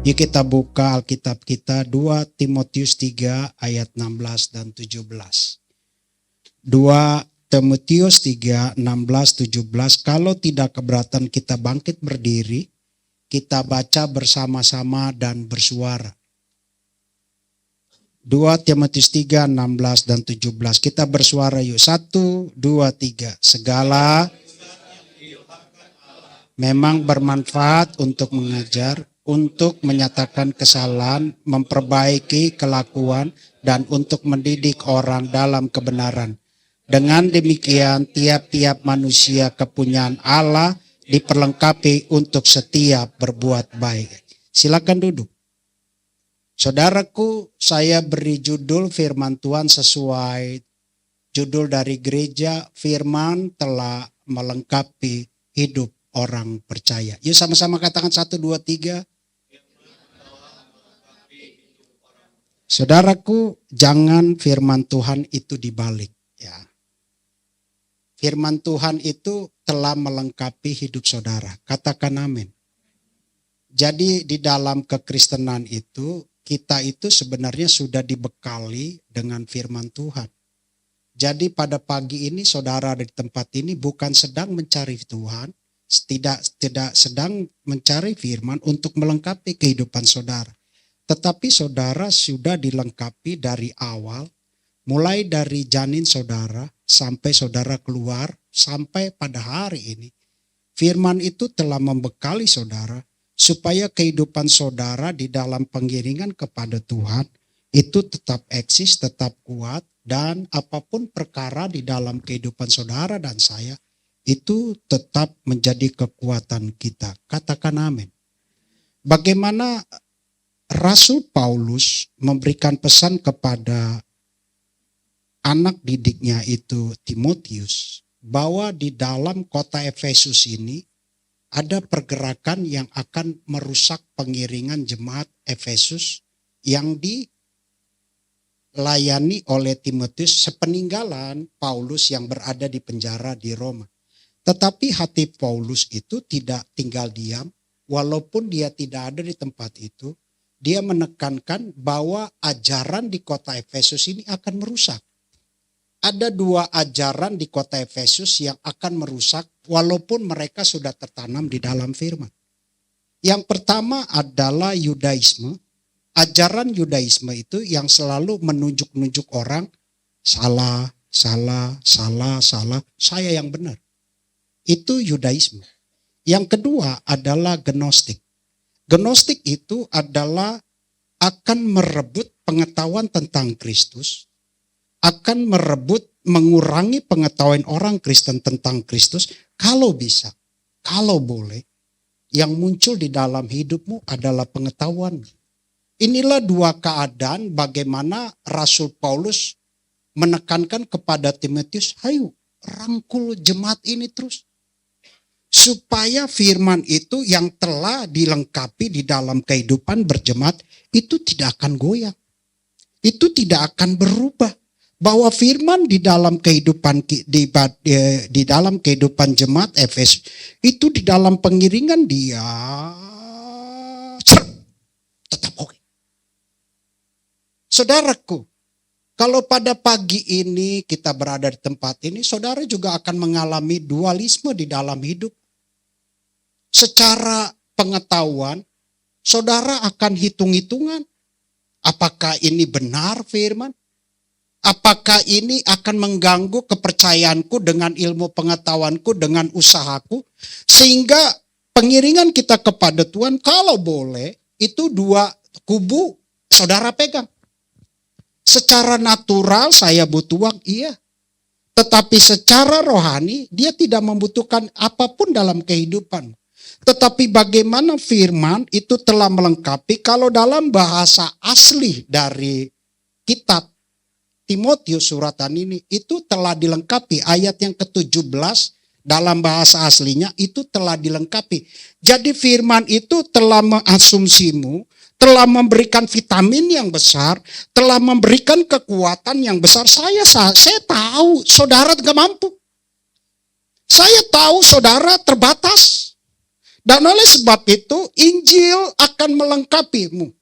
Yuk kita buka Alkitab kita 2 Timotius 3 ayat 16 dan 17. 2 Timotius 3, 16, 17. Kalau tidak keberatan kita bangkit berdiri, kita baca bersama-sama dan bersuara. 2 Timotius 3, 16 dan 17. Kita bersuara yuk. 1, 2, 3. Segala memang bermanfaat untuk mengajar, untuk menyatakan kesalahan, memperbaiki kelakuan, dan untuk mendidik orang dalam kebenaran. Dengan demikian tiap-tiap manusia kepunyaan Allah diperlengkapi untuk setiap berbuat baik. Silakan duduk. Saudaraku, saya beri judul firman Tuhan sesuai judul dari gereja, firman telah melengkapi hidup orang percaya. Yuk sama-sama katakan 1, 2, 3. Saudaraku, jangan firman Tuhan itu dibalik. Ya. Firman Tuhan itu telah melengkapi hidup saudara. Katakan amin. Jadi di dalam kekristenan itu, kita itu sebenarnya sudah dibekali dengan firman Tuhan. Jadi pada pagi ini saudara di tempat ini bukan sedang mencari Tuhan, tidak sedang mencari firman untuk melengkapi kehidupan saudara. Tetapi saudara sudah dilengkapi dari awal, mulai dari janin saudara sampai saudara keluar, sampai pada hari ini. Firman itu telah membekali saudara, supaya kehidupan saudara di dalam pengiringan kepada Tuhan itu tetap eksis, tetap kuat, dan apapun perkara di dalam kehidupan saudara dan saya, itu tetap menjadi kekuatan kita. Katakan amin. Bagaimana Rasul Paulus memberikan pesan kepada anak didiknya itu Timotius, bahwa di dalam kota Efesus ini ada pergerakan yang akan merusak pengiringan jemaat Efesus yang dilayani oleh Timotius sepeninggalan Paulus yang berada di penjara di Roma. Tetapi hati Paulus itu tidak tinggal diam, walaupun dia tidak ada di tempat itu. Dia menekankan bahwa ajaran di kota Efesus ini akan merusak. Ada 2 ajaran di kota Efesus yang akan merusak walaupun mereka sudah tertanam di dalam firman. Yang pertama adalah Yudaisme. Ajaran Yudaisme itu yang selalu menunjuk-nunjuk orang, salah, saya yang benar. Itu Yudaisme. Yang kedua adalah Gnostik. Gnostik itu adalah akan merebut pengetahuan tentang Kristus, akan merebut, mengurangi pengetahuan orang Kristen tentang Kristus. Kalau bisa, kalau boleh, yang muncul di dalam hidupmu adalah pengetahuan. Inilah 2 keadaan bagaimana Rasul Paulus menekankan kepada Timotius, ayo rangkul jemaat ini terus. Supaya firman itu yang telah dilengkapi di dalam kehidupan berjemaat itu tidak akan goyang. Itu tidak akan berubah. Bahwa firman di dalam kehidupan di dalam kehidupan jemaat Efesus itu di dalam pengiringan dia tetap oke. Saudaraku, kalau pada pagi ini kita berada di tempat ini, saudara juga akan mengalami dualisme di dalam hidup. Secara pengetahuan, saudara akan hitung-hitungan. Apakah ini benar firman? Apakah ini akan mengganggu kepercayaanku dengan ilmu pengetahuanku, dengan usahaku? Sehingga pengiringan kita kepada Tuhan, kalau boleh, itu 2 kubu saudara pegang. Secara natural saya butuh uang, iya. Tetapi secara rohani, dia tidak membutuhkan apapun dalam kehidupan. Tetapi bagaimana firman itu telah melengkapi, kalau dalam bahasa asli dari kitab Timotius suratan ini, itu telah dilengkapi. Ayat yang ke-17 dalam bahasa aslinya itu telah dilengkapi. Jadi firman itu telah mengasumsimu, telah memberikan vitamin yang besar, telah memberikan kekuatan yang besar. Saya tahu saudara tidak mampu. Saya tahu saudara terbatas. Dan oleh sebab itu, Injil akan melengkapimu.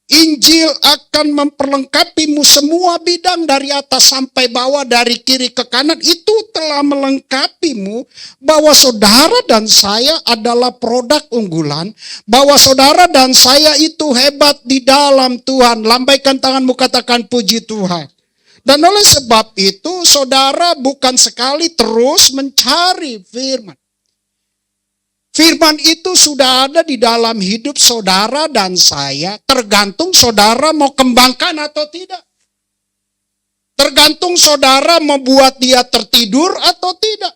Injil akan memperlengkapimu semua bidang dari atas sampai bawah, dari kiri ke kanan. Itu telah melengkapimu bahwa saudara dan saya adalah produk unggulan. Bahwa saudara dan saya itu hebat di dalam Tuhan. Lambaikan tanganmu, katakan puji Tuhan. Dan oleh sebab itu saudara bukan sekali terus mencari firman. Firman itu sudah ada di dalam hidup saudara dan saya. Tergantung saudara mau kembangkan atau tidak. Tergantung saudara mau buat dia tertidur atau tidak.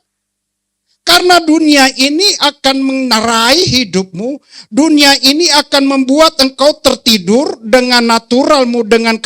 Karena dunia ini akan menerai hidupmu. Dunia ini akan membuat engkau tertidur dengan naturalmu, dengan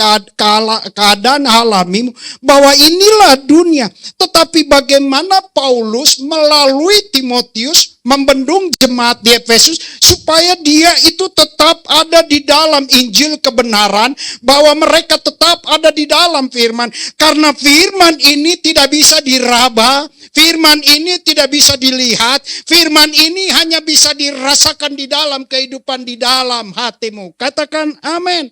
keadaan alamimu. Bahwa inilah dunia. Tetapi bagaimana Paulus melalui Timotius membendung jemaat di Efesus supaya dia itu tetap ada di dalam Injil kebenaran, bahwa mereka tetap ada di dalam firman. Karena firman ini tidak bisa diraba, firman ini tidak bisa dilihat, firman ini hanya bisa dirasakan di dalam kehidupan, di dalam hatimu. Katakan amin.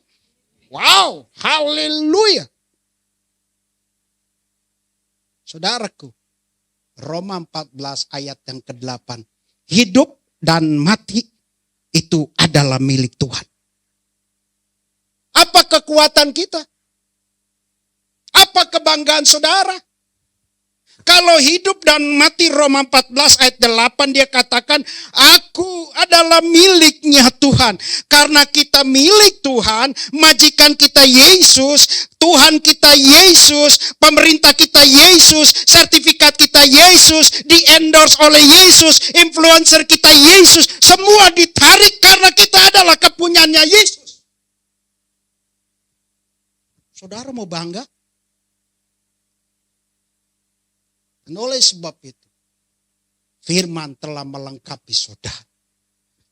Wow, haleluya. Saudaraku, Roma 14 ayat yang ke-8. Hidup dan mati itu adalah milik Tuhan. Apa kekuatan kita? Apa kebanggaan saudara? Kalau hidup dan mati, Roma 14 ayat 8 dia katakan, aku adalah miliknya Tuhan. Karena kita milik Tuhan, majikan kita Yesus, Tuhan kita Yesus, pemerintah kita Yesus, sertifikat kita Yesus, di-endorse oleh Yesus, influencer kita Yesus, semua ditarik karena kita adalah kepunyaannya Yesus. Saudara mau bangga? Dan oleh sebab itu, firman telah melengkapi saudara.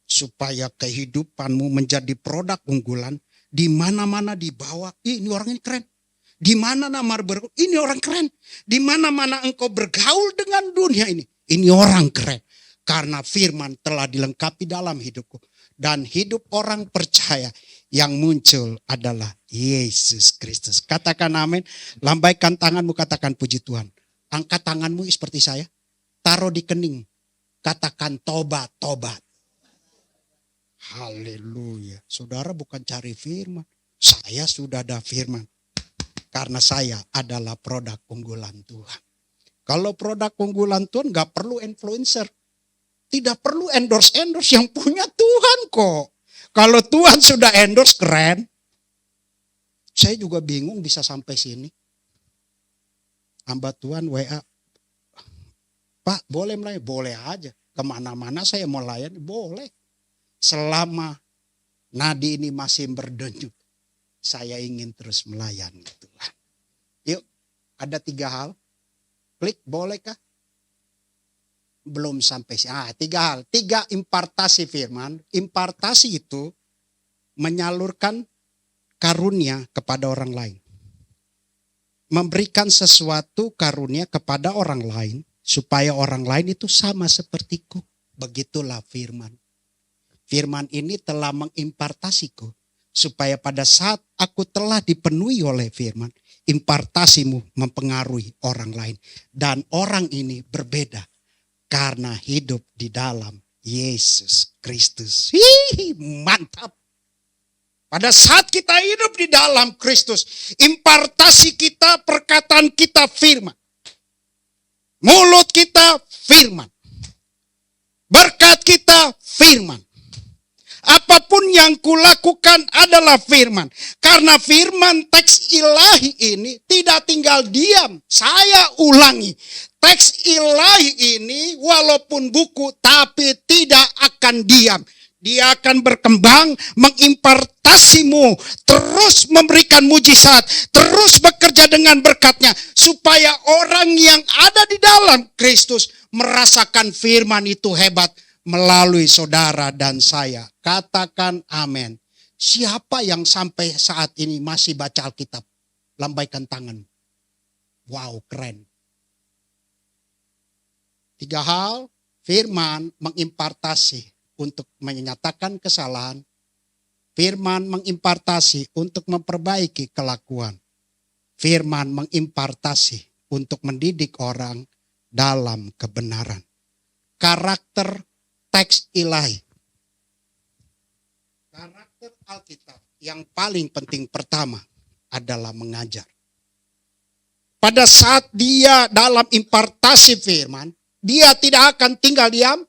Supaya kehidupanmu menjadi produk unggulan. Di mana-mana dibawa, ini orang ini keren. Di mana nama bergaul, ini orang keren. Di mana-mana engkau bergaul dengan dunia ini orang keren. Karena firman telah dilengkapi dalam hidupku. Dan hidup orang percaya yang muncul adalah Yesus Kristus. Katakan amin. Lambaikan tanganmu, katakan puji Tuhan. Angkat tanganmu seperti saya. Taruh di kening. Katakan tobat, tobat. Haleluya. Saudara bukan cari firman. Saya sudah ada firman. Karena saya adalah produk unggulan Tuhan. Kalau produk unggulan Tuhan gak perlu influencer. Tidak perlu endorse-endorse. Yang punya Tuhan kok. Kalau Tuhan sudah endorse, keren. Saya juga bingung bisa sampai sini. Hamba Tuhan WA, Pak boleh melayani? Boleh aja. Kemana-mana saya mau layani, boleh. Selama nadi ini masih berdenyut, saya ingin terus melayani Tuhan. Yuk, ada 3 hal. Klik, bolehkah? Belum sampai. 3 hal. 3 impartasi firman. Impartasi itu menyalurkan karunia kepada orang lain. Memberikan sesuatu karunia kepada orang lain supaya orang lain itu sama sepertiku. Begitulah firman. Firman ini telah mengimpartasiku supaya pada saat aku telah dipenuhi oleh firman, impartasimu mempengaruhi orang lain. Dan orang ini berbeda karena hidup di dalam Yesus Kristus. Mantap. Pada saat kita hidup di dalam Kristus, impartasi kita, perkataan kita firman. Mulut kita firman. Berkat kita firman. Apapun yang kulakukan adalah firman. Karena firman teks ilahi ini tidak tinggal diam. Saya ulangi. Teks ilahi ini walaupun buku tapi tidak akan diam. Dia akan berkembang, mengimpartasimu, terus memberikan mujizat, terus bekerja dengan berkatnya. Supaya orang yang ada di dalam Kristus merasakan firman itu hebat melalui saudara dan saya. Katakan amin. Siapa yang sampai saat ini masih baca Alkitab? Lambaikan tangan. Wow, keren. 3 hal, firman mengimpartasi. untuk menyatakan kesalahan. Firman mengimpartasi untuk memperbaiki kelakuan. Firman mengimpartasi untuk mendidik orang dalam kebenaran. Karakter teks ilahi. Karakter Alkitab yang paling penting pertama adalah mengajar. Pada saat dia dalam impartasi firman, dia tidak akan tinggal diam.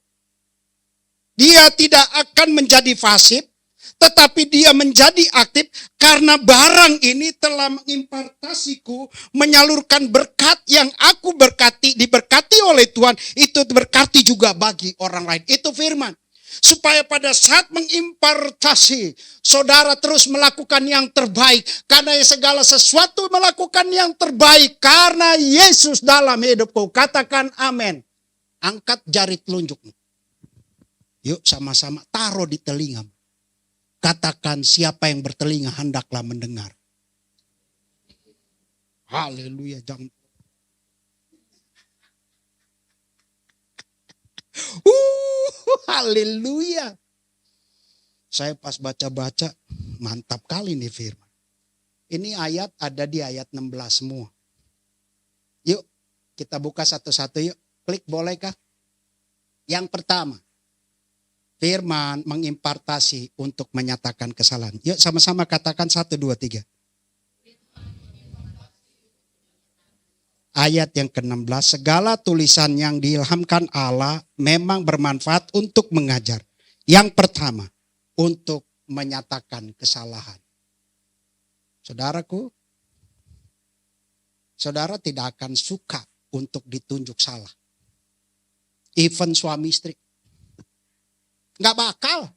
Dia tidak akan menjadi fasif, tetapi dia menjadi aktif karena barang ini telah mengimpartasiku, menyalurkan berkat yang aku berkati, diberkati oleh Tuhan, itu berkati juga bagi orang lain. Itu firman. Supaya pada saat mengimpartasi, saudara terus melakukan yang terbaik. Karena segala sesuatu melakukan yang terbaik. Karena Yesus dalam hidupku. Katakan amin. Angkat jari telunjukmu. Yuk sama-sama taruh di telinga. Katakan siapa yang bertelinga hendaklah mendengar. Haleluya. Jangan. Haleluya. Saya pas baca-baca, mantap kali nih firman. Ini ayat ada di ayat 16 semua. Yuk, kita buka satu-satu yuk. Klik bolehkah? Yang pertama, firman mengimpartasi untuk menyatakan kesalahan. Yuk sama-sama katakan 1, 2, 3. Ayat yang ke-16, segala tulisan yang diilhamkan Allah memang bermanfaat untuk mengajar. Yang pertama, untuk menyatakan kesalahan. Saudaraku, saudara tidak akan suka untuk ditunjuk salah. Even suami istri. Nggak bakal.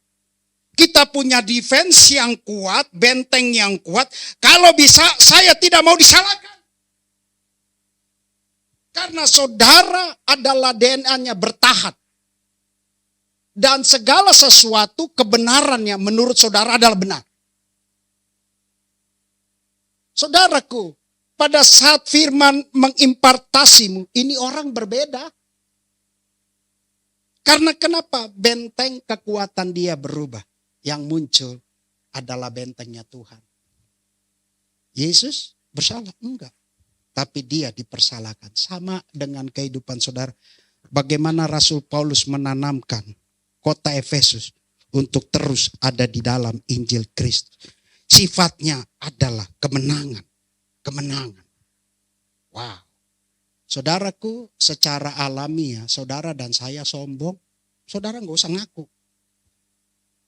Kita punya defense yang kuat, benteng yang kuat. Kalau bisa, saya tidak mau disalahkan. Karena saudara adalah DNA-nya bertahan. Dan segala sesuatu kebenarannya menurut saudara adalah benar. Saudaraku, pada saat firman mengimpartasimu, ini orang berbeda. Karena kenapa? Benteng kekuatan dia berubah. Yang muncul adalah bentengnya Tuhan. Yesus bersalah? Enggak. Tapi dia dipersalahkan. Sama dengan kehidupan saudara. Bagaimana Rasul Paulus menanamkan kota Efesus untuk terus ada di dalam Injil Kristus. Sifatnya adalah kemenangan. Kemenangan. Wow. Saudaraku, secara alamiah, saudara dan saya sombong. Saudara nggak usah ngaku.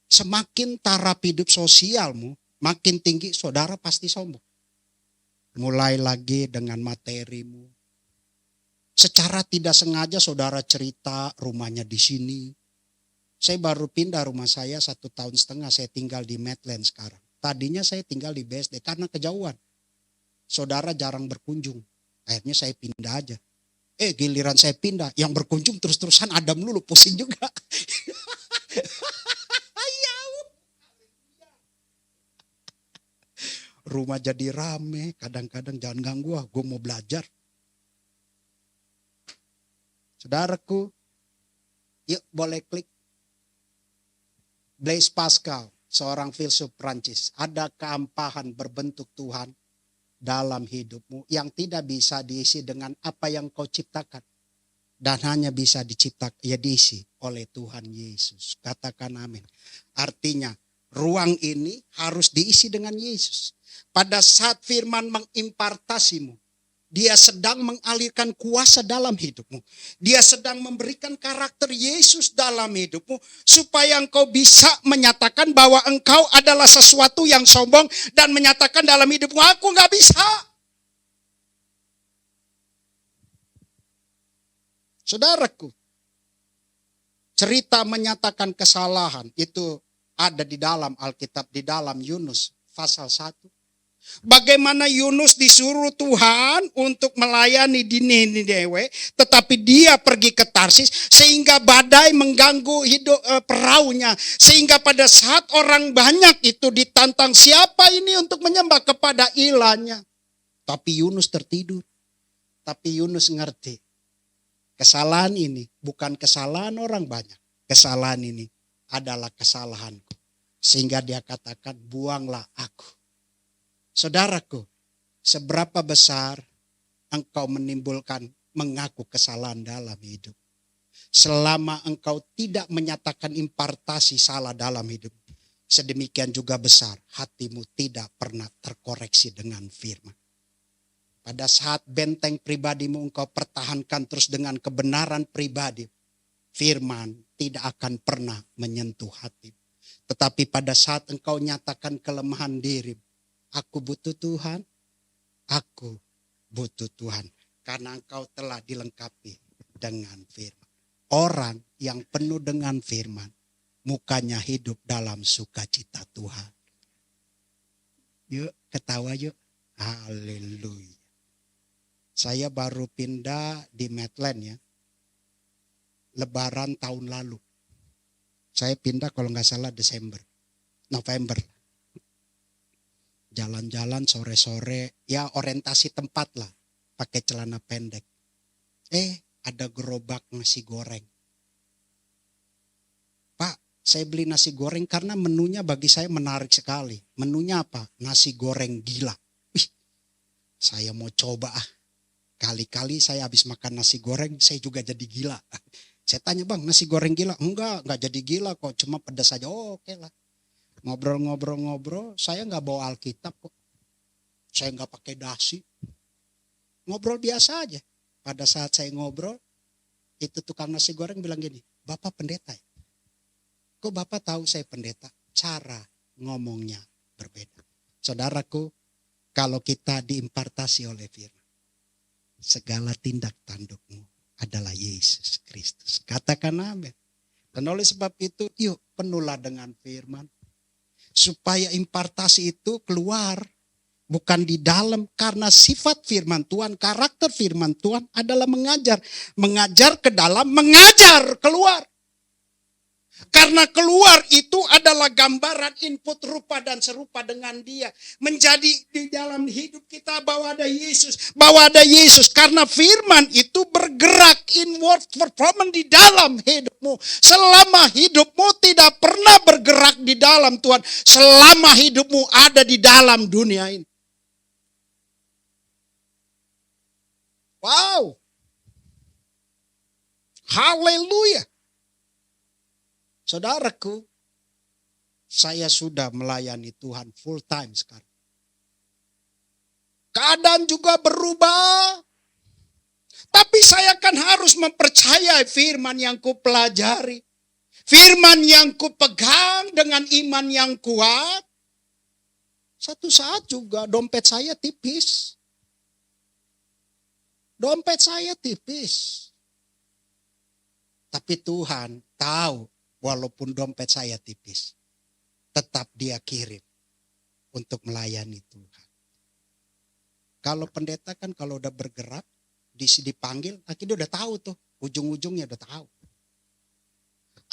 Semakin taraf hidup sosialmu, makin tinggi saudara pasti sombong. Mulai lagi dengan materimu. Secara tidak sengaja saudara cerita rumahnya di sini. Saya baru pindah rumah saya 1,5 tahun. Saya tinggal di Medland sekarang. Tadinya saya tinggal di BSD karena kejauhan. Saudara jarang berkunjung. Akhirnya saya pindah aja. Giliran saya pindah. Yang berkunjung terus-terusan Adam dulu. Pusing juga. Rumah jadi rame, kadang-kadang jangan ganggu, gue mau belajar. Saudaraku, yuk boleh klik. Blaise Pascal, seorang filsuf Prancis, ada keampahan berbentuk Tuhan dalam hidupmu yang tidak bisa diisi dengan apa yang kau ciptakan. Dan hanya bisa diisi oleh Tuhan Yesus. Katakan amin. Artinya, ruang ini harus diisi dengan Yesus. Pada saat firman mengimpartasimu, dia sedang mengalirkan kuasa dalam hidupmu. Dia sedang memberikan karakter Yesus dalam hidupmu. Supaya engkau bisa menyatakan bahwa engkau adalah sesuatu yang sombong. Dan menyatakan dalam hidupmu, aku gak bisa. Saudaraku, cerita menyatakan kesalahan itu ada di dalam Alkitab, di dalam Yunus pasal 1. Bagaimana Yunus disuruh Tuhan untuk melayani di Niniwe, tetapi dia pergi ke Tarsis sehingga badai mengganggu hidup perahunya, sehingga pada saat orang banyak itu ditantang siapa ini untuk menyembah kepada ilahnya. Tapi Yunus tertidur. Tapi Yunus ngerti, kesalahan ini bukan kesalahan orang banyak. Kesalahan ini adalah kesalahanku. Sehingga dia katakan, buanglah aku. Saudaraku, seberapa besar engkau menimbulkan mengaku kesalahan dalam hidup. Selama engkau tidak menyatakan impartasi salah dalam hidup, sedemikian juga besar hatimu tidak pernah terkoreksi dengan firman. Pada saat benteng pribadimu engkau pertahankan terus dengan kebenaran pribadi, firman tidak akan pernah menyentuh hatimu. Tetapi pada saat engkau nyatakan kelemahan diri, aku butuh Tuhan, aku butuh Tuhan. Karena engkau telah dilengkapi dengan firman. Orang yang penuh dengan firman, mukanya hidup dalam sukacita Tuhan. Yuk ketawa yuk. Haleluya. Saya baru pindah di Medland ya. Lebaran tahun lalu. Saya pindah kalau nggak salah November. Jalan-jalan sore-sore, ya orientasi tempat lah. Pakai celana pendek. Ada gerobak nasi goreng. Pak, saya beli nasi goreng karena menunya bagi saya menarik sekali. Menunya apa? Nasi goreng gila. Saya mau coba Kali-kali saya habis makan nasi goreng, saya juga jadi gila. Saya tanya, bang, nasi goreng gila? Enggak jadi gila kok, cuma pedas aja. Oh, oke lah. Ngobrol, saya nggak bawa Alkitab kok. Saya nggak pakai dasi. Ngobrol biasa aja. Pada saat saya ngobrol, itu tukang nasi goreng bilang gini, Bapak pendeta ya? Kok Bapak tahu saya pendeta? Cara ngomongnya berbeda. Saudaraku, kalau kita diimpartasi oleh firman, segala tindak tandukmu adalah Yesus Kristus. Katakan amin. Dan oleh sebab itu, yuk penuhlah dengan firman. Supaya impartasi itu keluar. Bukan di dalam, karena sifat firman Tuhan, karakter firman Tuhan adalah mengajar. Mengajar ke dalam, mengajar keluar. Karena keluar itu adalah gambaran input rupa dan serupa dengan dia. Menjadi di dalam hidup kita bahwa ada Yesus. Karena firman itu bergerak inward performance di dalam hidupmu. Selama hidupmu tidak pernah bergerak di dalam Tuhan. Selama hidupmu ada di dalam dunia ini. Wow. Haleluya. Saudaraku, saya sudah melayani Tuhan full time sekarang. Keadaan juga berubah. Tapi saya kan harus mempercayai firman yang kupelajari. Firman yang kupegang dengan iman yang kuat. Satu saat juga dompet saya tipis. Tapi Tuhan tahu walaupun dompet saya tipis, tetap dia kirim untuk melayani Tuhan. Kalau pendeta kan kalau udah bergerak, dipanggil, akhirnya udah tahu tuh, ujung-ujungnya udah tahu.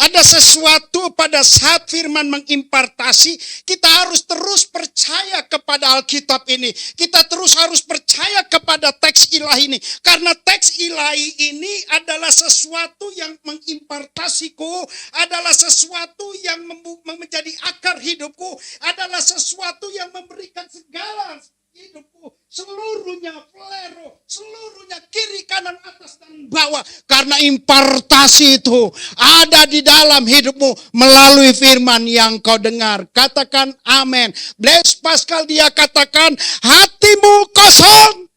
Ada sesuatu pada saat firman mengimpartasi, kita harus terus percaya kepada Alkitab ini. Kita terus harus percaya kepada teks ilahi ini. Karena teks ilahi ini adalah sesuatu yang mengimpartasiku, adalah sesuatu yang menjadi akar hidupku, adalah sesuatu yang memberikan segala hidupku, seluruhnya flero, seluruhnya kiri kanan atas dan bawah, karena impartasi itu ada di dalam hidupmu melalui firman yang kau dengar. Katakan amin. Blaise Pascal dia katakan, hatimu kosong.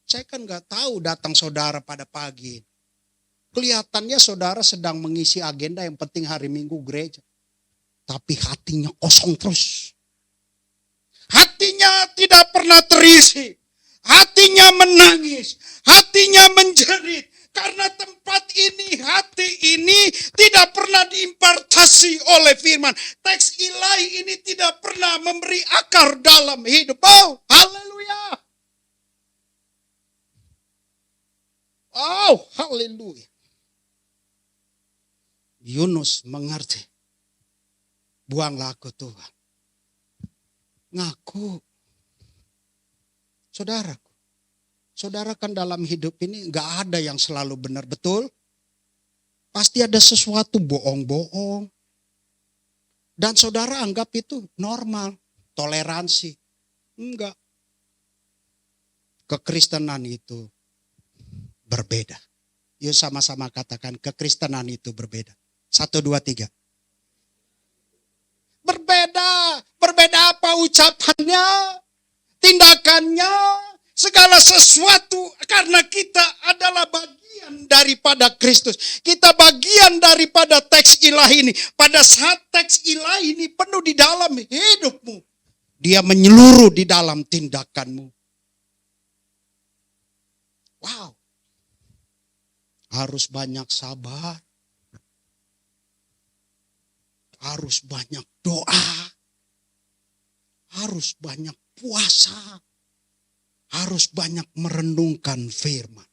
Saya kan nggak tahu datang saudara pada pagi. Kelihatannya saudara sedang mengisi agenda yang penting hari Minggu gereja, tapi hatinya kosong terus. Hatinya tidak pernah terisi. Hatinya menangis. Hatinya menjerit. Karena tempat ini, hati ini tidak pernah diimpartasi oleh firman. Teks ilahi ini tidak pernah memberi akar dalam hidup. Oh, haleluya. Oh, haleluya. Yunus mengerti. Buanglah aku Tuhan. Ngaku. Saudara kan dalam hidup ini gak ada yang selalu benar, betul? Pasti ada sesuatu bohong-bohong. Dan saudara anggap itu normal, toleransi. Enggak. Kekristenan itu berbeda. Yuk sama-sama katakan kekristenan itu berbeda. 1, 2, 3. Berbeda. Berbeda apa ucapannya, tindakannya, segala sesuatu. Karena kita adalah bagian daripada Kristus. Kita bagian daripada teks ilahi ini. Pada saat teks ilahi ini penuh di dalam hidupmu, dia menyeluruh di dalam tindakanmu. Wow. Harus banyak sabar. Harus banyak doa. Harus banyak puasa. Harus banyak merenungkan firman.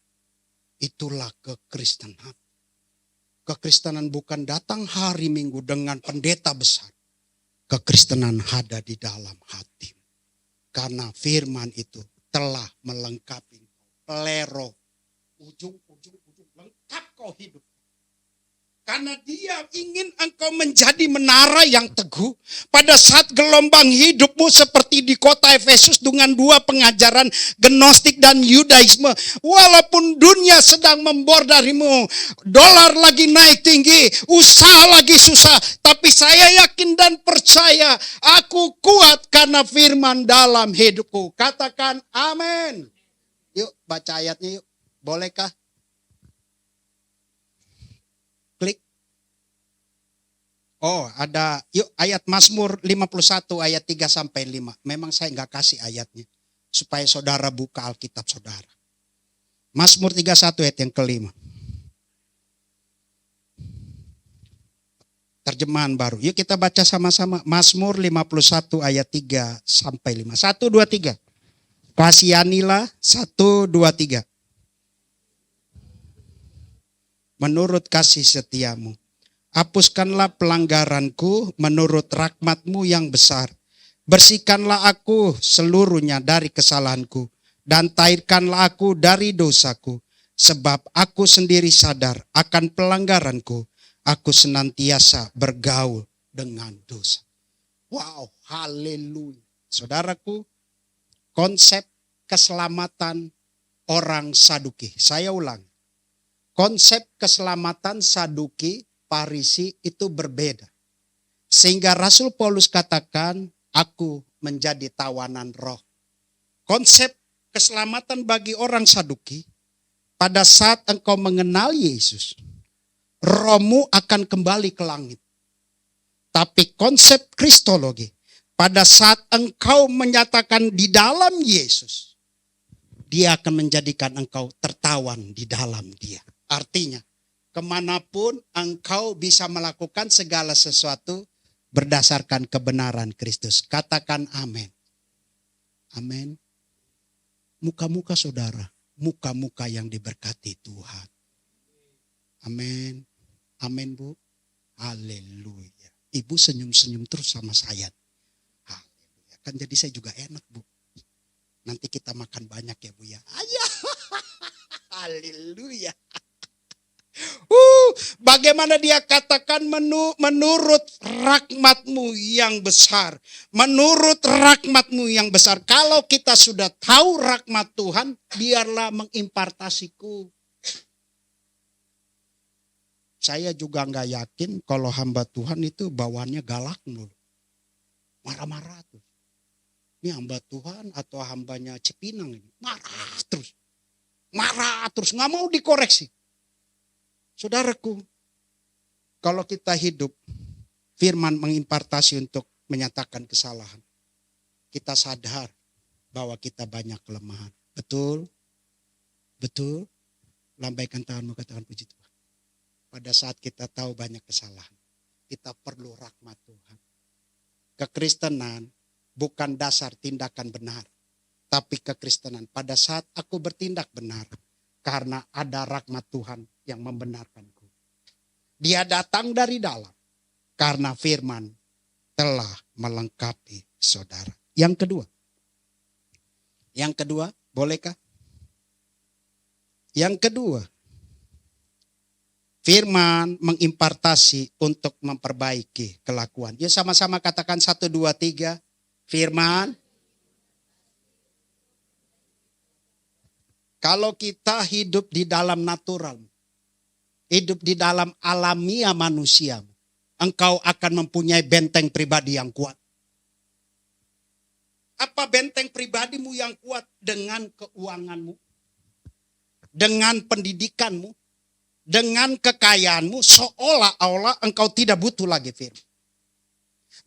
Itulah kekristenan. Kekristenan bukan datang hari Minggu dengan pendeta besar. Kekristenan ada di dalam hati. Karena firman itu telah melengkapi pelero. Ujung-ujung lengkap kau hidup. Karena dia ingin engkau menjadi menara yang teguh. Pada saat gelombang hidupmu seperti di kota Efesus dengan 2 pengajaran Gnostik dan Yudaisme. Walaupun dunia sedang membordarimu. Dolar lagi naik tinggi. Usaha lagi susah. Tapi saya yakin dan percaya. Aku kuat karena firman dalam hidupku. Katakan amin. Yuk baca ayatnya yuk. Bolehkah? Klik. Oh ada, yuk ayat Mazmur 51 ayat 3-5. Memang saya nggak kasih ayatnya. Supaya saudara buka Alkitab saudara. Mazmur 31 ayat yang kelima. Terjemahan baru. Yuk kita baca sama-sama. Mazmur 51 ayat 3-5. 1, 2, 3. Kasihanilah 1, 2, 3. Menurut kasih setiamu. Hapuskanlah pelanggaranku menurut rahmat-Mu yang besar. Bersihkanlah aku seluruhnya dari kesalahanku. Dan tahirkanlah aku dari dosaku. Sebab aku sendiri sadar akan pelanggaranku. Aku senantiasa bergaul dengan dosa. Wow, haleluya. Saudaraku, konsep keselamatan orang Saduki. Saya ulang. Konsep keselamatan Saduki, Farisi itu berbeda. Sehingga Rasul Paulus katakan, aku menjadi tawanan roh. Konsep keselamatan bagi orang Saduki, pada saat engkau mengenal Yesus, rohmu akan kembali ke langit. Tapi konsep kristologi, pada saat engkau menyatakan di dalam Yesus, dia akan menjadikan engkau tertawan di dalam dia. Artinya, kemanapun engkau bisa melakukan segala sesuatu berdasarkan kebenaran Kristus. Katakan amin. Amin. Muka-muka saudara, muka-muka yang diberkati Tuhan. Amin. Amin Bu. Haleluya. Ibu senyum-senyum terus sama saya. Haleluya. Kan jadi saya juga enak Bu. Nanti kita makan banyak ya Bu ya. Ayah. Haleluya. Bagaimana dia katakan menurut rahmat-Mu yang besar. Menurut rahmat-Mu yang besar. Kalau kita sudah tahu rahmat Tuhan, biarlah mengimpartasiku. Saya juga nggak yakin kalau hamba Tuhan itu bawaannya galak mulu. Marah-marah tuh. Ini hamba Tuhan atau hambanya Cipinang ini. Marah terus. Marah terus. Nggak mau dikoreksi. Saudaraku, kalau kita hidup, firman mengimpartasi untuk menyatakan kesalahan. Kita sadar bahwa kita banyak kelemahan. Betul? Betul? Lambaikan tanganmu, katakan puji Tuhan. Pada saat kita tahu banyak kesalahan, kita perlu rahmat Tuhan. Kekristenan bukan dasar tindakan benar. Tapi kekristenan pada saat aku bertindak benar. Karena ada rahmat Tuhan yang membenarkanku. Dia datang dari dalam. Karena firman telah melengkapi saudara. Yang kedua, bolehkah? Yang kedua, Firman mengimpartasi untuk memperbaiki kelakuan. Ya sama-sama katakan 1, 2, 3. Firman. Kalau kita hidup di dalam natural, hidup di dalam alamiah manusia, engkau akan mempunyai benteng pribadi yang kuat. Apa benteng pribadimu yang kuat? Dengan keuanganmu, dengan pendidikanmu, dengan kekayaanmu, seolah-olah engkau tidak butuh lagi firman.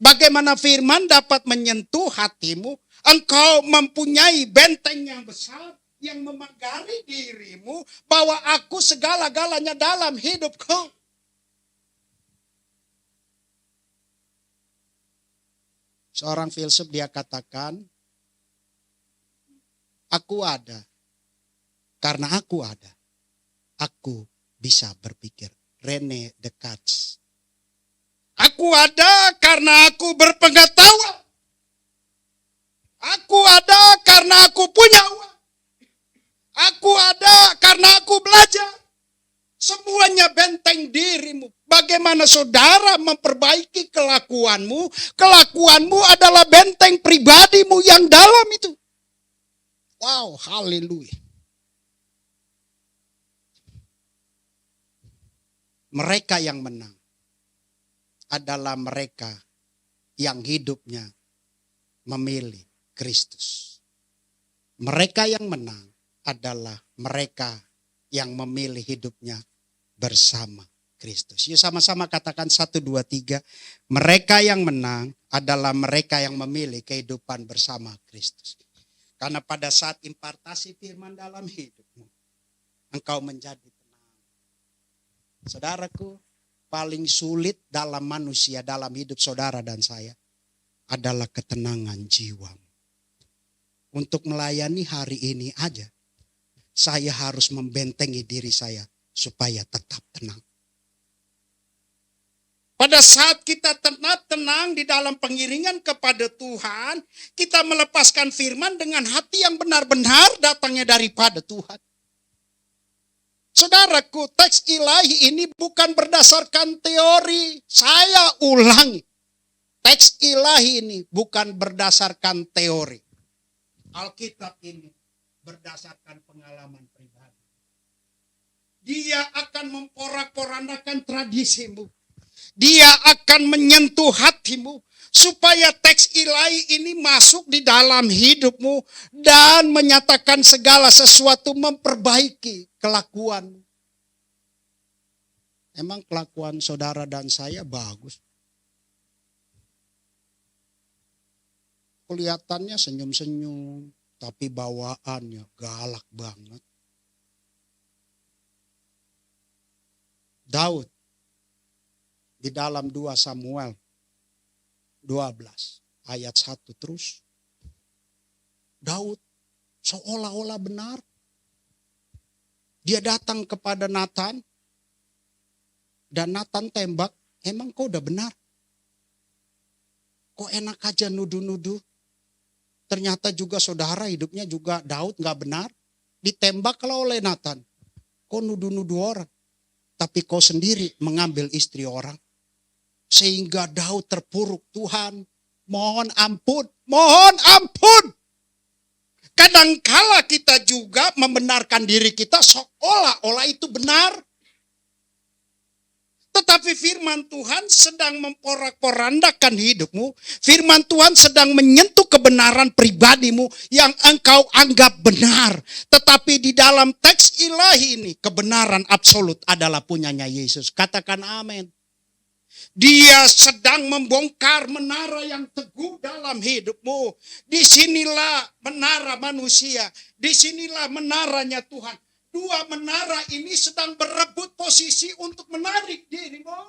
Bagaimana firman dapat menyentuh hatimu? Engkau mempunyai benteng yang besar yang memagari dirimu bahwa aku segala-galanya dalam hidupku. Seorang filsuf dia katakan, aku ada. Karena aku ada, aku bisa berpikir. René Descartes. Aku ada karena aku berpengetahuan. Aku ada karena aku punya uang. Aku ada karena aku belajar. Semuanya benteng dirimu. Bagaimana saudara memperbaiki kelakuanmu? Kelakuanmu adalah benteng pribadimu yang dalam itu. Wow, haleluya. Mereka yang menang adalah mereka yang hidupnya memilih Kristus. Mereka yang menang adalah mereka yang memilih hidupnya bersama Kristus. Yuk sama-sama katakan 1, 2, 3. Mereka yang menang adalah mereka yang memilih kehidupan bersama Kristus. Karena pada saat impartasi firman dalam hidupmu, engkau menjadi tenang. Saudaraku, paling sulit dalam manusia, dalam hidup saudara dan saya, adalah ketenangan jiwamu. Untuk melayani hari ini aja, saya harus membentengi diri saya supaya tetap tenang. Pada saat kita tenang di dalam pengiringan kepada Tuhan, kita melepaskan firman dengan hati yang benar-benar datangnya daripada Tuhan. Saudaraku, teks ilahi ini bukan berdasarkan teori. Saya ulangi. Teks ilahi ini bukan berdasarkan teori. Alkitab ini berdasarkan pengalaman pribadi. Dia akan memporak-porandakan tradisimu. Dia akan menyentuh hatimu supaya teks ilahi ini masuk di dalam hidupmu dan menyatakan segala sesuatu, memperbaiki kelakuanmu. Emang kelakuan saudara dan saya bagus? Kelihatannya senyum-senyum, tapi bawaannya galak banget. Daud di dalam 2 Samuel 12 ayat 1 terus. Daud seolah-olah benar. Dia datang kepada Nathan dan Nathan tembak, emang kau udah benar? Kok enak aja nuduh-nuduh? Ternyata juga saudara hidupnya juga Daud gak benar. Ditembaklah oleh Nathan. Kau nuduh-nuduh orang. Tapi kau sendiri mengambil istri orang. Sehingga Daud terpuruk. Tuhan, mohon ampun. Mohon ampun. Kadangkala kita juga membenarkan diri kita seolah-olah itu benar. Tetapi firman Tuhan sedang memporak-porandakan hidupmu. Firman Tuhan sedang menyentuh kebenaran pribadimu yang engkau anggap benar. Tetapi di dalam teks ilahi ini, kebenaran absolut adalah punyanya Yesus. Katakan amin. Dia sedang membongkar menara yang teguh dalam hidupmu. Disinilah menara manusia. Disinilah menaranya Tuhan. Dua menara ini sedang berebut posisi untuk menarik dirimu.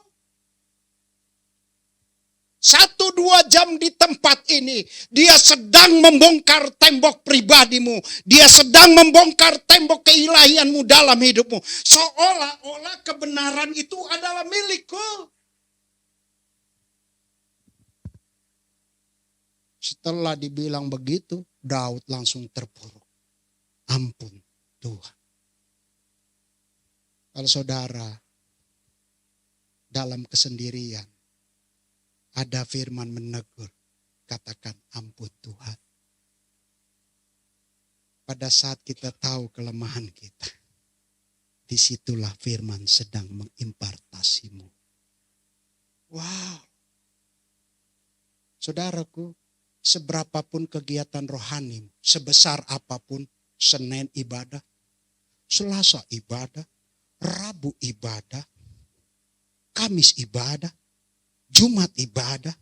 1-2 jam di tempat ini. Dia sedang membongkar tembok pribadimu. Dia sedang membongkar tembok keilahianmu dalam hidupmu. Seolah-olah kebenaran itu adalah milikku. Setelah dibilang begitu, Daud langsung terpuruk. Ampun Tuhan. Kalau saudara dalam kesendirian, ada firman menegur, katakan ampun Tuhan. Pada saat kita tahu kelemahan kita, disitulah firman sedang mengimpartasimu. Wow. Saudaraku, seberapapun kegiatan rohani, sebesar apapun, Senin ibadah, Selasa ibadah, Rabu ibadah, Kamis ibadah, Jumat ibadah,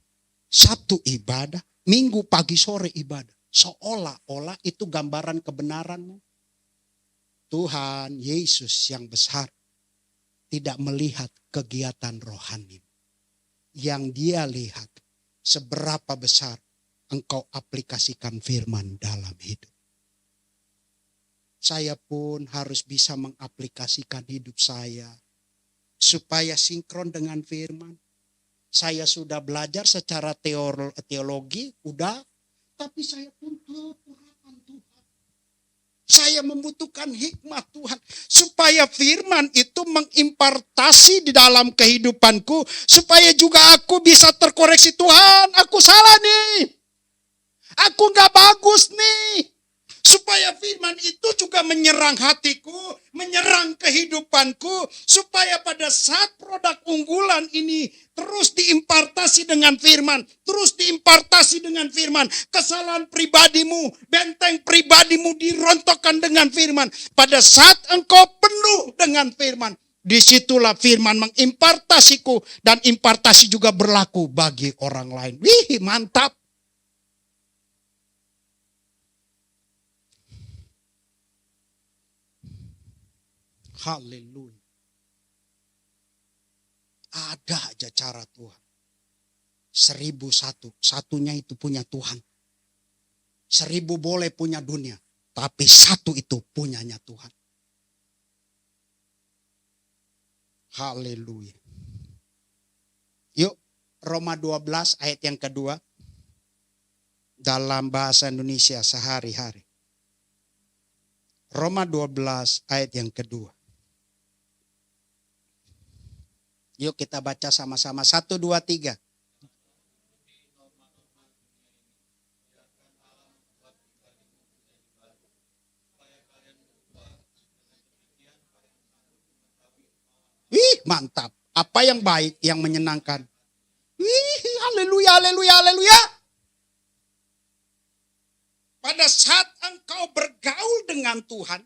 Sabtu ibadah, Minggu pagi sore ibadah. Seolah-olah itu gambaran kebenaranmu. Tuhan Yesus yang besar tidak melihat kegiatan rohani. Yang dia lihat seberapa besar engkau aplikasikan firman dalam hidup. Saya pun harus bisa mengaplikasikan hidup saya supaya sinkron dengan firman. Saya sudah belajar secara teologi, udah. Tapi saya pun kekurangan Tuhan. Saya membutuhkan hikmat Tuhan. Supaya firman itu mengimpartasi di dalam kehidupanku. Supaya juga aku bisa terkoreksi. Tuhan, aku salah nih. Aku gak bagus nih. Supaya firman itu juga menyerang hatiku, menyerang kehidupanku. Supaya pada saat produk unggulan ini terus diimpartasi dengan firman. Terus diimpartasi dengan firman. Kesalahan pribadimu, benteng pribadimu dirontokkan dengan firman. Pada saat engkau penuh dengan firman, disitulah firman mengimpartasiku. Dan impartasi juga berlaku bagi orang lain. Wih, mantap. Haleluya. Ada aja cara Tuhan. 1001, satunya itu punya Tuhan. 1000 boleh punya dunia, tapi satu itu punyanya Tuhan. Haleluya. Yuk, Roma 12 ayat yang kedua. Dalam bahasa Indonesia sehari-hari. Roma 12 ayat yang kedua. Yuk kita baca sama-sama. 1, 2, 3. Wih, mantap. Apa yang baik, yang menyenangkan. Wih, haleluya, haleluya, haleluya. Pada saat engkau bergaul dengan Tuhan,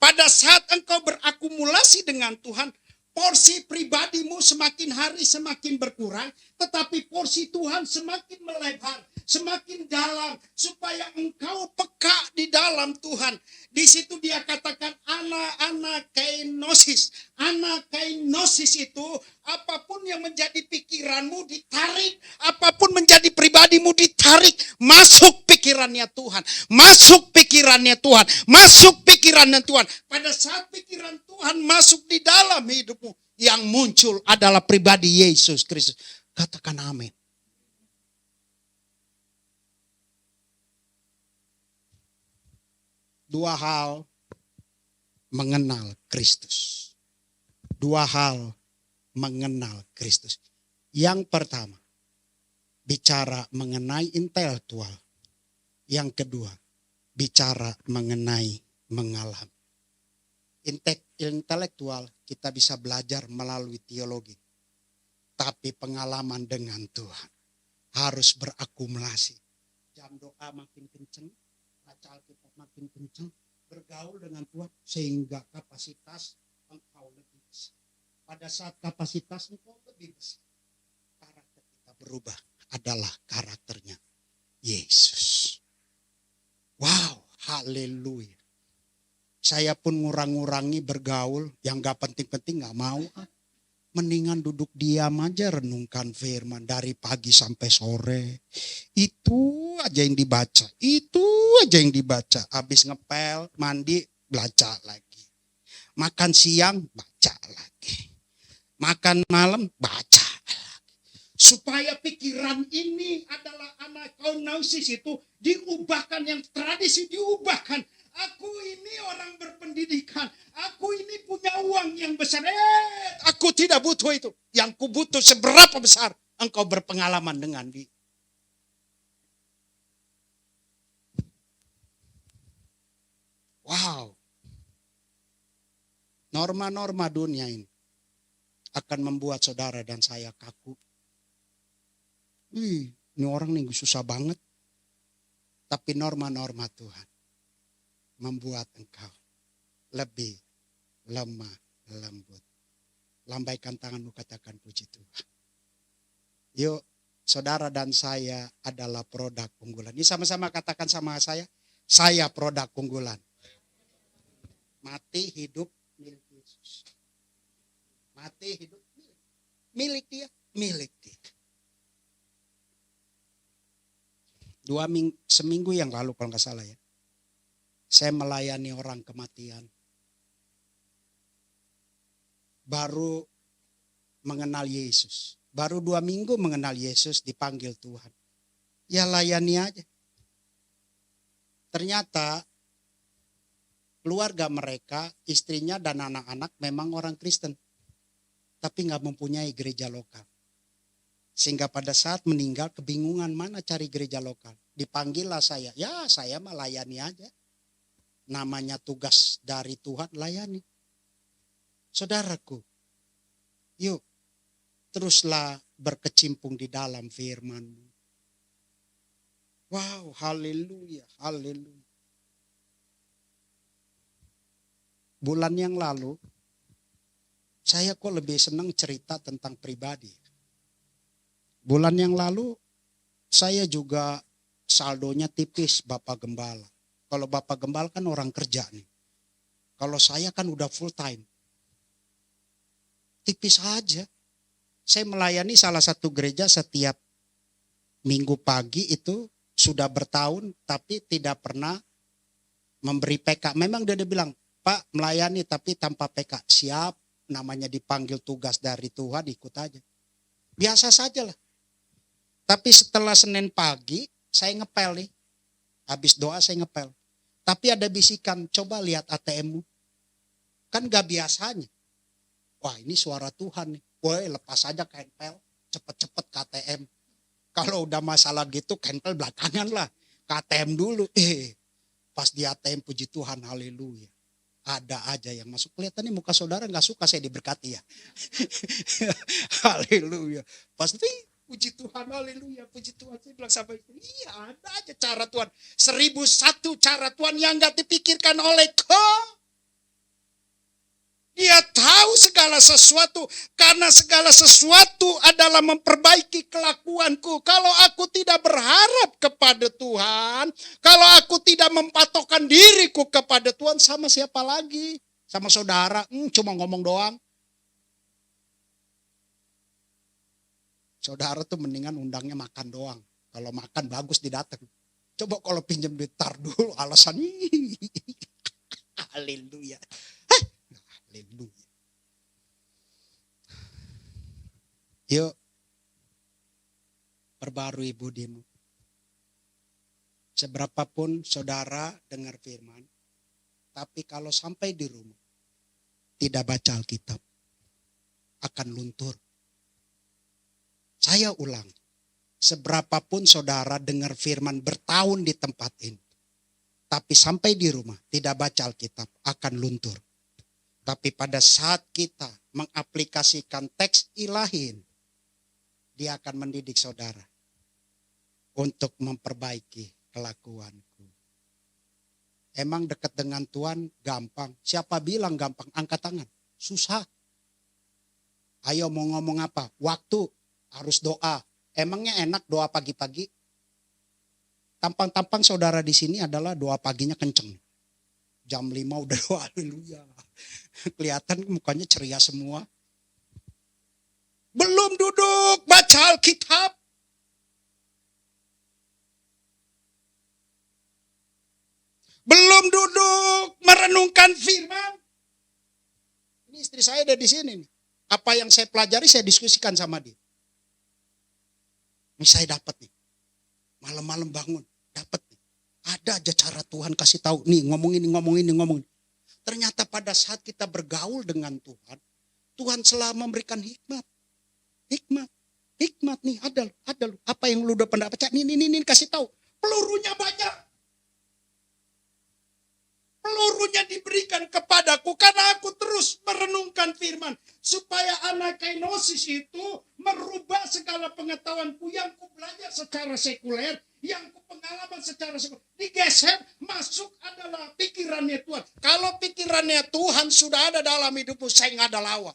pada saat engkau berakumulasi dengan Tuhan, porsi pribadimu semakin hari semakin berkurang, tetapi porsi Tuhan semakin melebar, semakin dalam, supaya engkau peka di dalam Tuhan. Di situ dia katakan anak kainosis. Anak kainosis itu apapun yang menjadi pikiranmu ditarik, apapun menjadi pribadimu ditarik, masuk pikirannya Tuhan, masuk pikirannya Tuhan, masuk pikirannya Tuhan. Pada saat pikiran Tuhan masuk di dalam hidupmu, yang muncul adalah pribadi Yesus Kristus. Katakan amin. Dua hal mengenal Kristus. Dua hal mengenal Kristus. Yang pertama, bicara mengenai intelektual. Yang kedua, bicara mengenai mengalami. Intelektual kita bisa belajar melalui teologi. Tapi pengalaman dengan Tuhan harus berakumulasi. Jam doa makin kenceng, baca Alkitab makin kenceng, bergaul dengan Tuhan sehingga kapasitas engkau lebih besar. Pada saat kapasitas engkau lebih besar, karakter kita berubah adalah karakternya Yesus. Wow, haleluya. Saya pun ngurang-ngurangi bergaul yang gak penting-penting gak mau. Mendingan duduk diam aja renungkan firman dari pagi sampai sore. Itu aja yang dibaca. Itu aja yang dibaca. Habis ngepel, mandi, baca lagi. Makan siang, baca lagi. Makan malam, baca lagi. Supaya pikiran ini adalah anak kainosis itu diubahkan, yang tradisi diubahkan. Aku ini orang berpendidikan. Aku ini punya uang yang besar. Aku Aku tidak butuh itu. Yang ku butuh seberapa besar engkau berpengalaman dengan dia. Wow. Norma-norma dunia ini akan membuat saudara dan saya kaku. Ini orang nih susah banget. Tapi norma-norma Tuhan membuat engkau lebih lemah lembut. Lambaikan tanganmu, katakan puji Tuhan. Yuk, saudara dan saya adalah produk unggulan. Ini sama-sama katakan sama saya produk unggulan. Mati hidup milik Yesus. Mati hidup milik dia, milik dia. Seminggu yang lalu kalau nggak salah ya, saya melayani orang kematian. Baru mengenal Yesus. Baru 2 minggu mengenal Yesus, dipanggil Tuhan. Ya layani aja. Ternyata keluarga mereka, istrinya dan anak-anak memang orang Kristen. Tapi nggak mempunyai gereja lokal. Sehingga pada saat meninggal kebingungan mana cari gereja lokal. Dipanggillah saya. Ya saya mah layani aja. Namanya tugas dari Tuhan, layani. Saudaraku, yuk teruslah berkecimpung di dalam firman-Mu. Wow, haleluya, haleluya. Bulan yang lalu, saya kok lebih senang cerita tentang pribadi. Bulan yang lalu, saya juga saldonya tipis Bapak Gembala. Kalau Bapak Gembala kan orang kerja nih. Kalau saya kan udah full time. Tipis aja. Saya melayani salah satu gereja setiap minggu pagi itu sudah bertahun tapi tidak pernah memberi PK. Memang dia bilang, Pak melayani tapi tanpa PK. Siap, namanya dipanggil tugas dari Tuhan, ikut aja. Biasa saja lah. Tapi setelah Senin pagi saya ngepel nih. Habis doa saya ngepel. Tapi ada bisikan, coba lihat ATM-mu. Kan gak biasanya. Wah ini suara Tuhan nih. Woi lepas aja kenpel. Cepet-cepet ke ATM. Kalau udah masalah gitu kenpel belakangan lah. Ke ATM dulu. Pas di ATM puji Tuhan, haleluya. Ada aja yang masuk. Kelihatan nih muka saudara gak suka saya diberkati ya. Haleluya. Pasti puji Tuhan, haleluya, puji Tuhan. Saya bilang sampai itu, iya ada aja cara Tuhan. 1001 cara Tuhan yang gak dipikirkan oleh kau. Dia tahu segala sesuatu. Karena segala sesuatu adalah memperbaiki kelakuanku. Kalau aku tidak berharap kepada Tuhan. Kalau aku tidak mempatokkan diriku kepada Tuhan. Sama siapa lagi? Sama saudara, cuma ngomong doang. Saudara tuh mendingan undangnya makan doang. Kalau makan bagus didatang. Coba kalau pinjam duit tar dulu alasan haleluya. Haleluya. Yuk. Perbarui budimu. Seberapapun saudara dengar firman. Tapi kalau sampai di rumah. Tidak baca Alkitab. Akan luntur. Saya ulang, seberapapun saudara dengar firman bertahun di tempat ini. Tapi sampai di rumah tidak baca Alkitab akan luntur. Tapi pada saat kita mengaplikasikan teks ilahi, dia akan mendidik saudara. Untuk memperbaiki kelakuanku. Emang dekat dengan Tuhan gampang. Siapa bilang gampang? Angkat tangan. Susah. Ayo mau ngomong apa? Waktu. Harus doa. Emangnya enak doa pagi-pagi? Tampang-tampang saudara di sini adalah doa paginya kenceng. Jam 5 udah doa, haleluya. Kelihatan mukanya ceria semua. Belum duduk baca Alkitab. Belum duduk merenungkan firman. Ini istri saya ada di sini nih. Apa yang saya pelajari saya diskusikan sama dia. Ini saya dapat nih. Malam-malam bangun. Dapat nih. Ada aja cara Tuhan kasih tahu. Nih ngomong ini. Ternyata pada saat kita bergaul dengan Tuhan. Tuhan selalu memberikan hikmat. Hikmat nih, ada lu. Apa yang lu udah pernah baca? Nih, kasih tahu. Pelurunya banyak. Pelurunya diberikan kepadaku karena aku terus merenungkan firman. Supaya anakainosis itu merubah segala pengetahuanku yang ku belajar secara sekuler, yang ku pengalaman secara sekuler. Digeser, masuk adalah pikirannya Tuhan. Kalau pikirannya Tuhan sudah ada dalam hidupmu, saya nggak ada lawan.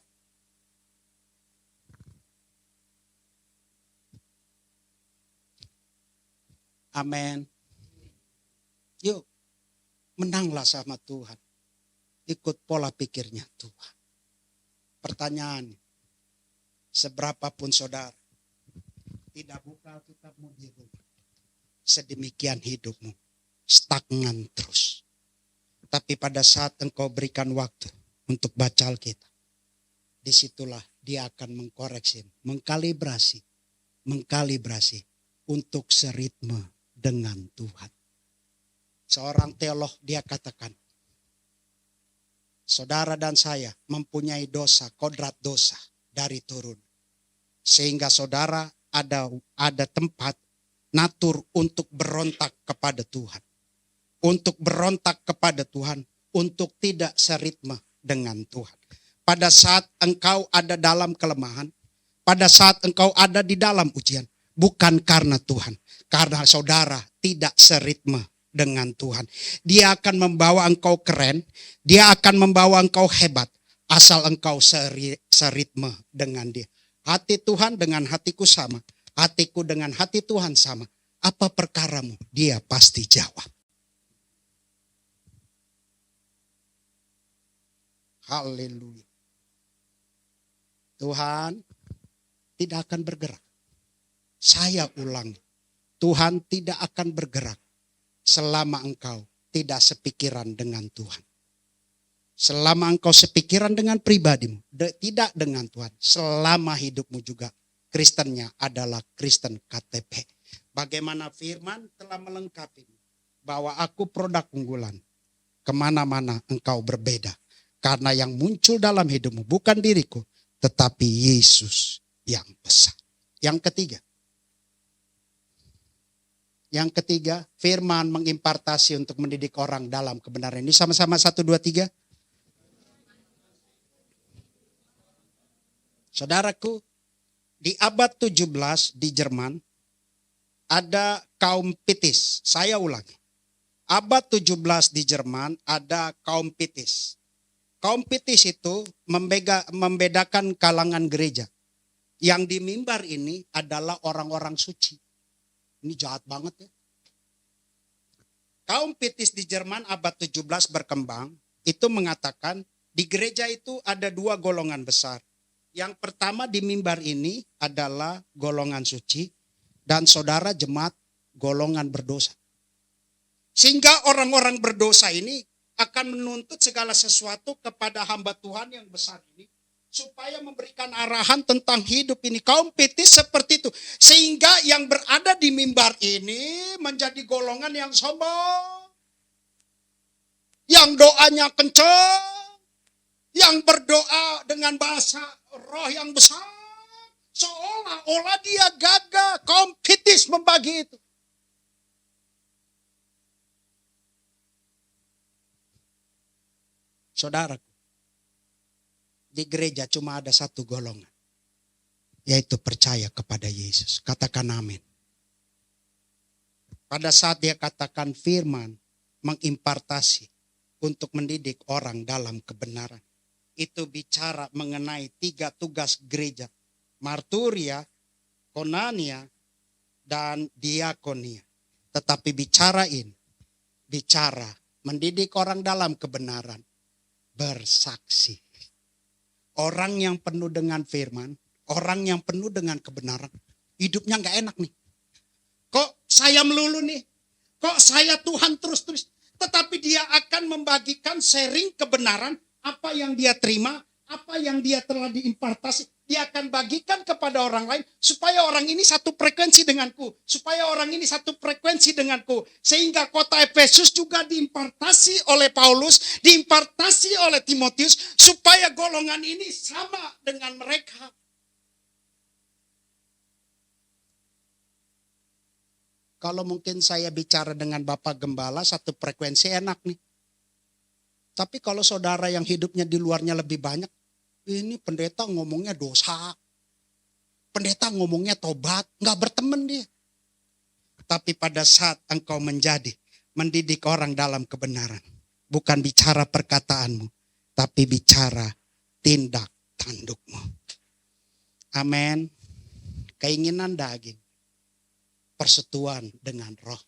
Amin. Yuk, menanglah sama Tuhan. Ikut pola pikirnya Tuhan. Pertanyaan, seberapapun saudara tidak buka kitabmu di rumah, sedemikian hidupmu stagnan terus. Tapi pada saat engkau berikan waktu untuk baca Alkitab, disitulah dia akan mengkoreksi, mengkalibrasi untuk seritme dengan Tuhan. Seorang teolog dia katakan, saudara dan saya mempunyai dosa, kodrat dosa dari turun. Sehingga saudara ada tempat natur untuk berontak kepada Tuhan. Untuk berontak kepada Tuhan, untuk tidak seritme dengan Tuhan. Pada saat engkau ada dalam kelemahan, pada saat engkau ada di dalam ujian, bukan karena Tuhan. Karena saudara tidak seritme dengan Tuhan. Dia akan membawa engkau keren. Dia akan membawa engkau hebat. Asal engkau seritme dengan dia. Hati Tuhan dengan hatiku sama. Hatiku dengan hati Tuhan sama. Apa perkaramu? Dia pasti jawab. Haleluya. Tuhan tidak akan bergerak. Saya ulangi. Tuhan tidak akan bergerak selama engkau tidak sepikiran dengan Tuhan. Selama engkau sepikiran dengan pribadimu, tidak dengan Tuhan. Selama hidupmu juga Kristennya adalah Kristen KTP. Bagaimana firman telah melengkapi bahwa aku produk unggulan. Kemana-mana engkau berbeda. Karena yang muncul dalam hidupmu bukan diriku, tetapi Yesus yang besar. Yang ketiga, firman mengimpartasi untuk mendidik orang dalam kebenaran. Ini sama-sama 1, 2, 3. Saudaraku, di abad 17 di Jerman, ada kaum Pitis. Saya ulangi. Abad 17 di Jerman ada kaum Pitis. Kaum Pitis itu membedakan kalangan gereja. Yang di mimbar ini adalah orang-orang suci. Ini jahat banget ya. Kaum Pitis di Jerman abad 17 berkembang. Itu mengatakan di gereja itu ada 2 golongan besar. Yang pertama di mimbar ini adalah golongan suci. Dan saudara jemaat golongan berdosa. Sehingga orang-orang berdosa ini akan menuntut segala sesuatu kepada hamba Tuhan yang besar ini. Supaya memberikan arahan tentang hidup ini. Kaum Pitis seperti itu. Sehingga yang berada di mimbar ini menjadi golongan yang sombong. Yang doanya kencang. Yang berdoa dengan bahasa roh yang besar. Seolah-olah dia gagah. Kaum Pitis membagi itu. Saudaraku. Di gereja cuma ada 1 golongan. Yaitu percaya kepada Yesus. Katakan amin. Pada saat dia katakan firman. Mengimpartasi. Untuk mendidik orang dalam kebenaran. Itu bicara mengenai 3 tugas gereja. Marturia, Konania, dan diakonia. Tetapi bicara mendidik orang dalam kebenaran. Bersaksi. Orang yang penuh dengan firman, orang yang penuh dengan kebenaran, hidupnya gak enak nih. Kok saya melulu nih? Kok saya Tuhan terus-terus? Tetapi dia akan membagikan sharing kebenaran, apa yang dia terima, apa yang dia telah diimpartasi. Dia akan bagikan kepada orang lain supaya orang ini satu frekuensi denganku. Supaya orang ini satu frekuensi denganku. Sehingga kota Efesus juga diimpartasi oleh Paulus, diimpartasi oleh Timotius supaya golongan ini sama dengan mereka. Kalau mungkin saya bicara dengan Bapak Gembala satu frekuensi enak nih. Tapi kalau saudara yang hidupnya di luarnya lebih banyak, ini pendeta ngomongnya dosa. Pendeta ngomongnya tobat. Nggak berteman dia. Tapi pada saat engkau mendidik orang dalam kebenaran. Bukan bicara perkataanmu. Tapi bicara tindak tandukmu. Amin. Keinginan daging. Persetuan dengan roh.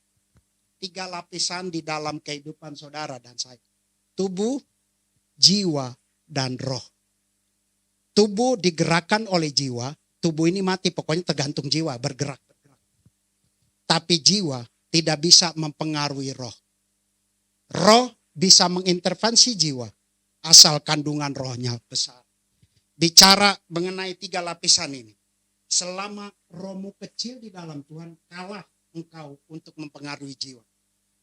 3 lapisan di dalam kehidupan saudara dan saya. Tubuh, jiwa, dan roh. Tubuh digerakkan oleh jiwa. Tubuh ini mati, pokoknya tergantung jiwa, bergerak. Tapi jiwa tidak bisa mempengaruhi roh. Roh bisa mengintervensi jiwa, asal kandungan rohnya besar. Bicara mengenai 3 lapisan ini. Selama rohmu kecil di dalam Tuhan, kalah engkau untuk mempengaruhi jiwa.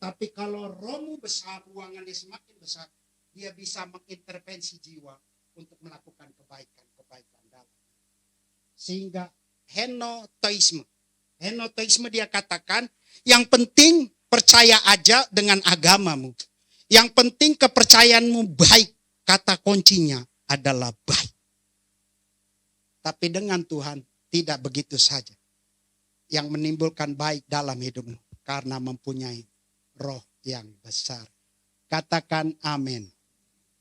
Tapi kalau rohmu besar, ruangannya semakin besar, dia bisa mengintervensi jiwa untuk melakukan kebaikan dalam. Sehingga henoteisme dia katakan, yang penting percaya aja dengan agamamu. Yang penting kepercayaanmu baik. Kata kuncinya adalah baik. Tapi dengan Tuhan tidak begitu saja. Yang menimbulkan baik dalam hidupmu. Karena mempunyai roh yang besar. Katakan amin.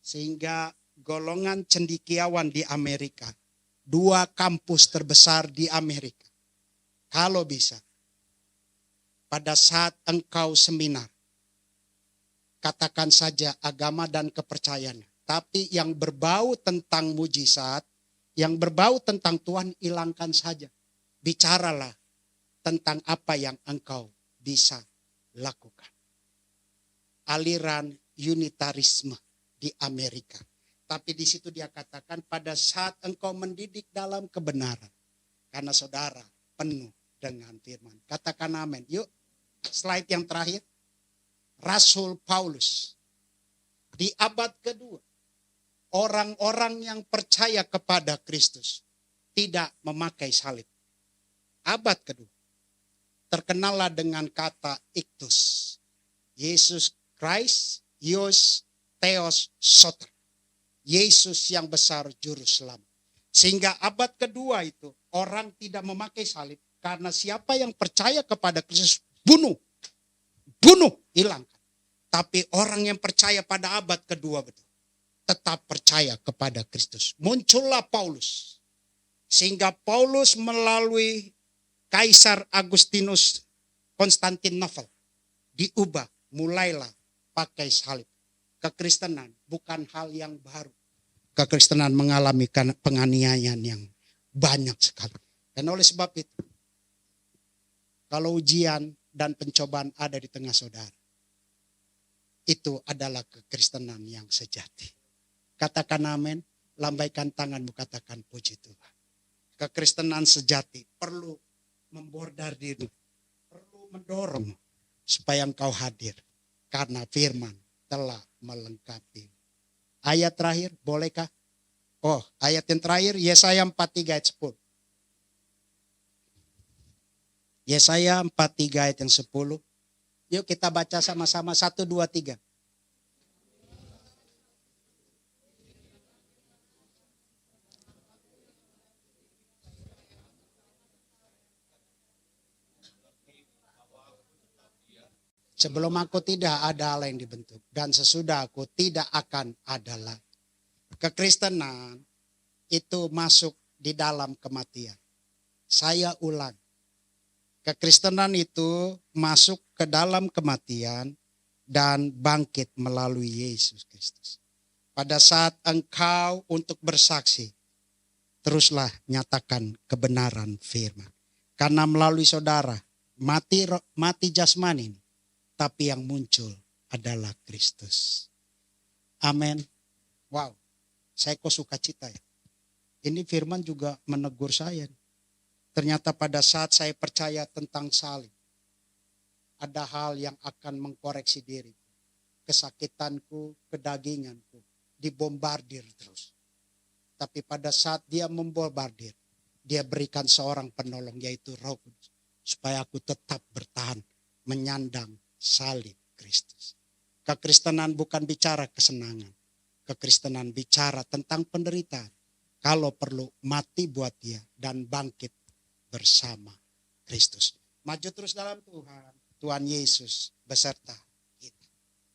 Sehingga golongan cendekiawan di Amerika. 2 kampus terbesar di Amerika. Kalau bisa. Pada saat engkau seminar. Katakan saja agama dan kepercayaannya. Tapi yang berbau tentang mujizat. Yang berbau tentang Tuhan hilangkan saja. Bicaralah tentang apa yang engkau bisa lakukan. Aliran unitarisme di Amerika. Tapi di situ dia katakan pada saat engkau mendidik dalam kebenaran. Karena saudara penuh dengan firman. Katakan amin. Yuk slide yang terakhir. Rasul Paulus. Di abad kedua. Orang-orang yang percaya kepada Kristus. Tidak memakai salib. Abad kedua. Terkenallah dengan kata iktus. Yesus Christ, Ios, Theos, Soter. Yesus yang besar juru selamat. Sehingga abad kedua itu orang tidak memakai salib. Karena siapa yang percaya kepada Kristus bunuh, hilangkan. Tapi orang yang percaya pada abad kedua betul. Tetap percaya kepada Kristus. Muncullah Paulus. Sehingga Paulus melalui Kaisar Agustinus Konstantinopel diubah. Mulailah pakai salib. Kekristenan bukan hal yang baru. Kekristenan mengalami penganiayaan yang banyak sekali. Dan oleh sebab itu, kalau ujian dan pencobaan ada di tengah saudara, itu adalah kekristenan yang sejati. Katakan amin, lambaikan tanganmu, katakan puji Tuhan. Kekristenan sejati perlu membordar diri, perlu mendorong supaya engkau hadir. Karena firman telah melengkapi. Ayat terakhir, bolehkah? Oh, ayat yang terakhir, Yesaya 43 ayat 10. Yesaya 43 ayat yang 10. Yuk kita baca sama-sama, 1, 2, 3. Sebelum aku tidak ada Allah yang dibentuk. Dan sesudah aku tidak akan ada lagi. Kekristenan itu masuk di dalam kematian. Saya ulang. Kekristenan itu masuk ke dalam kematian dan bangkit melalui Yesus Kristus. Pada saat engkau untuk bersaksi, teruslah nyatakan kebenaran firman. Karena melalui saudara, mati jasmani ini. Tapi yang muncul adalah Kristus. Amin. Wow, saya kok suka cita ya. Ini firman juga menegur saya. Ternyata pada saat saya percaya tentang salib, ada hal yang akan mengkoreksi diri. Kesakitanku, kedaginganku, dibombardir terus. Tapi pada saat dia membombardir, dia berikan seorang penolong, yaitu Roh Kudus. Supaya aku tetap bertahan, menyandang salib Kristus. Kekristenan bukan bicara kesenangan. Kekristenan bicara tentang penderitaan. Kalau perlu mati buat dia dan bangkit bersama Kristus. Maju terus dalam Tuhan. Tuhan Yesus beserta